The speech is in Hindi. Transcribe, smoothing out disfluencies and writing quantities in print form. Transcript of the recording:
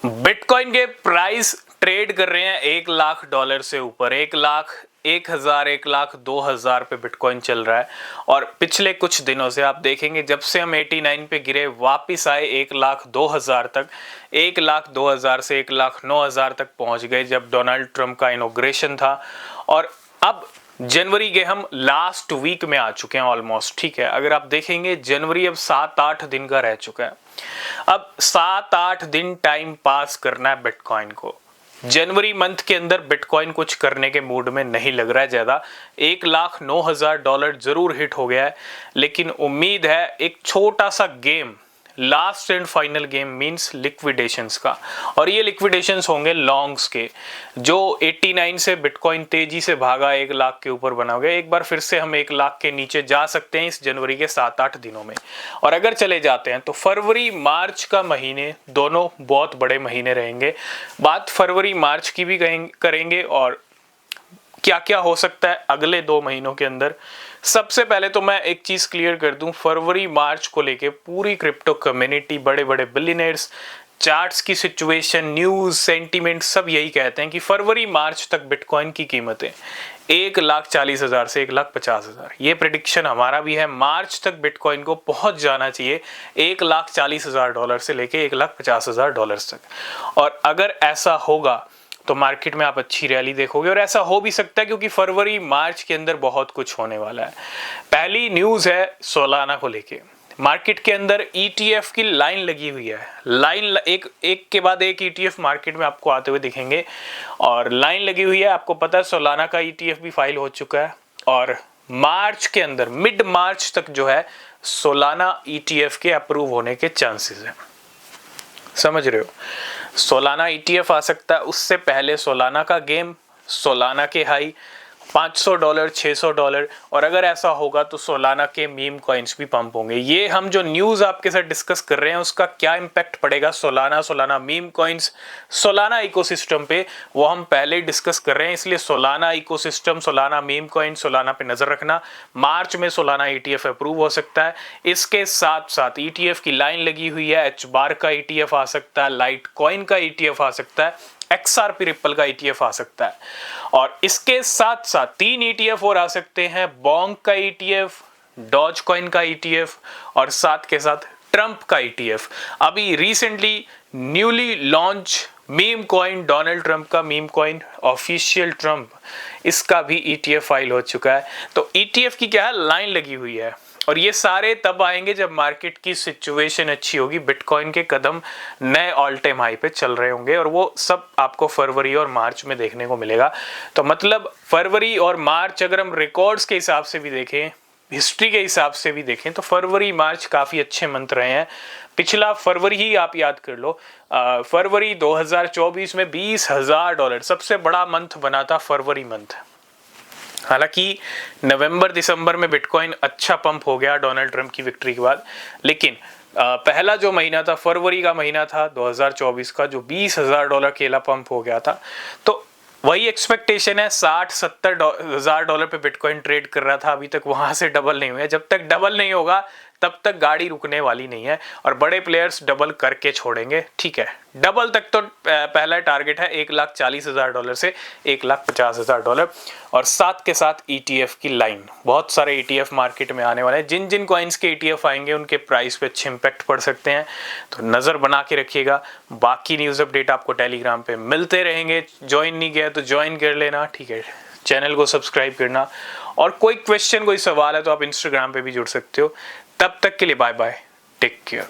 बिटकॉइन के प्राइस ट्रेड कर रहे हैं $1,00,000 से ऊपर। 1,00,000, 1,000, 1,02,000 पे बिटकॉइन चल रहा है। और पिछले कुछ दिनों से आप देखेंगे जब से हम 89 पे गिरे वापिस आए 1,02,000 तक, 1,02,000 से 1,09,000 तक पहुंच गए जब डोनाल्ड ट्रंप का इनॉग्रेशन था। और अब जनवरी के हम लास्ट वीक में आ चुके हैं ऑलमोस्ट। ठीक है, अगर आप देखेंगे जनवरी अब 7-8 दिन का रह चुका है। अब 7-8 दिन टाइम पास करना है बिटकॉइन को। जनवरी मंथ के अंदर बिटकॉइन कुछ करने के मूड में नहीं लग रहा है ज्यादा। $1,09,000 जरूर हिट हो गया है, लेकिन उम्मीद है एक छोटा सा game, last and final game means liquidations का। और ये लिक्विडेशंस होंगे लॉन्ग्स के। जो 89 से बिटकॉइन तेजी से भागा 1,00,000 के ऊपर बना गया, एक बार फिर से हम 1,00,000 के नीचे जा सकते हैं इस जनवरी के 7-8 दिनों में। और अगर चले जाते हैं तो फरवरी मार्च का महीने दोनों बहुत बड़े महीने रहेंगे। बात फरवरी मार्च की भी करेंगे और क्या क्या हो सकता है अगले 2 महीनों के अंदर। सबसे पहले तो मैं एक चीज क्लियर कर दूं, फरवरी मार्च को लेके पूरी क्रिप्टो कम्युनिटी, बड़े बड़े बिलियनर्स, चार्ट्स की सिचुएशन, न्यूज, सेंटीमेंट सब यही कहते हैं कि फरवरी मार्च तक बिटकॉइन की कीमतें 1,40,000 से 1,50,000। ये प्रेडिक्शन हमारा भी है। मार्च तक बिटकॉइन को पहुंच जाना चाहिए $1,40,000 से लेके $1,50,000 तक। और अगर ऐसा होगा तो मार्केट में आप अच्छी रैली देखोगे। और ऐसा हो भी सकता है क्योंकि फरवरी मार्च के अंदर बहुत कुछ होने वाला है। पहली न्यूज है सोलाना को लेके। मार्केट के अंदर ETF की लाइन लगी हुई है। लाइन एक के बाद एक ETF मार्केट में आपको आते हुए दिखेंगे और लाइन लगी हुई है। आपको पता है सोलाना का ETF भी फाइल हो चुका है और मार्च के अंदर, मिड मार्च तक जो है सोलाना ETF के अप्रूव होने के चांसेस है। समझ रहे हो, सोलाना ETF आ सकता है। उससे पहले सोलाना का गेम, सोलाना के हाई $500, $600। और अगर ऐसा होगा तो सोलाना के मीम कॉइन्स भी पंप होंगे। ये हम जो न्यूज़ आपके साथ डिस्कस कर रहे हैं उसका क्या इम्पैक्ट पड़ेगा Solana meme coins, Solana ecosystem पे, वो हम पहले ही डिस्कस कर रहे हैं। इसलिए Solana ecosystem, Solana meme coin, Solana पे नजर रखना। मार्च में सोलाना ETF अप्रूव हो सकता है। इसके साथ साथ ETF की लाइन लगी हुई है। HBAR का ETF आ सकता है, लाइट कॉइन का ETF आ सकता है, XRP रिपल का ETF आ सकता है। और इसके साथ साथ 3 ETF और आ सकते हैं, बॉन्ग का ETF, डॉज कॉइन का ETF और साथ के साथ ट्रंप का ETF। अभी recently newly launch meme coin, Donald Trump का मीम कॉइन, ऑफिशियल ट्रंप, इसका भी ETF फाइल हो चुका है। तो ETF की क्या है, लाइन लगी हुई है। और ये सारे तब आएंगे जब मार्केट की सिचुएशन अच्छी होगी, बिटकॉइन के कदम नए ऑल टाइम हाई पे चल रहे होंगे। और वो सब आपको फरवरी और मार्च में देखने को मिलेगा। तो मतलब फरवरी और मार्च अगर हम रिकॉर्ड्स के हिसाब से भी देखें, हिस्ट्री के हिसाब से भी देखें, तो फरवरी मार्च काफ़ी अच्छे मंथ रहे हैं। पिछला फरवरी ही आप याद कर लो, फरवरी 2024 में $20,000 सबसे बड़ा मंथ बना था फरवरी मंथ। हालांकि नवंबर दिसंबर में बिटकॉइन अच्छा पंप हो गया डोनाल्ड ट्रंप की विक्ट्री के बाद, लेकिन पहला जो महीना था फरवरी का महीना था 2024 का, जो $20,000 केला पंप हो गया था। तो वही एक्सपेक्टेशन है, $60-70,000 पे बिटकॉइन ट्रेड कर रहा था, अभी तक वहां से डबल नहीं हुआ। जब तक डबल नहीं होगा तब तक गाड़ी रुकने वाली नहीं है और बड़े प्लेयर्स डबल करके छोड़ेंगे। ठीक है, डबल तक तो पहला टारगेट है $1,40,000 से $1,50,000। और साथ के साथ ETF की लाइन, बहुत सारे ETF मार्केट में आने वाले हैं। जिन जिन कॉइन्स के ETF आएंगे उनके प्राइस पे अच्छे इंपैक्ट पड़ सकते हैं, तो नज़र बना के रखिएगा। बाकी न्यूज़ अपडेट आपको टेलीग्राम पे मिलते रहेंगे। ज्वाइन नहीं किया तो ज्वाइन कर लेना, ठीक है, चैनल को सब्सक्राइब करना। और कोई क्वेश्चन, कोई सवाल है तो आप इंस्टाग्राम पे भी जुड़ सकते हो। तब तक के लिए बाय बाय, टेक केयर।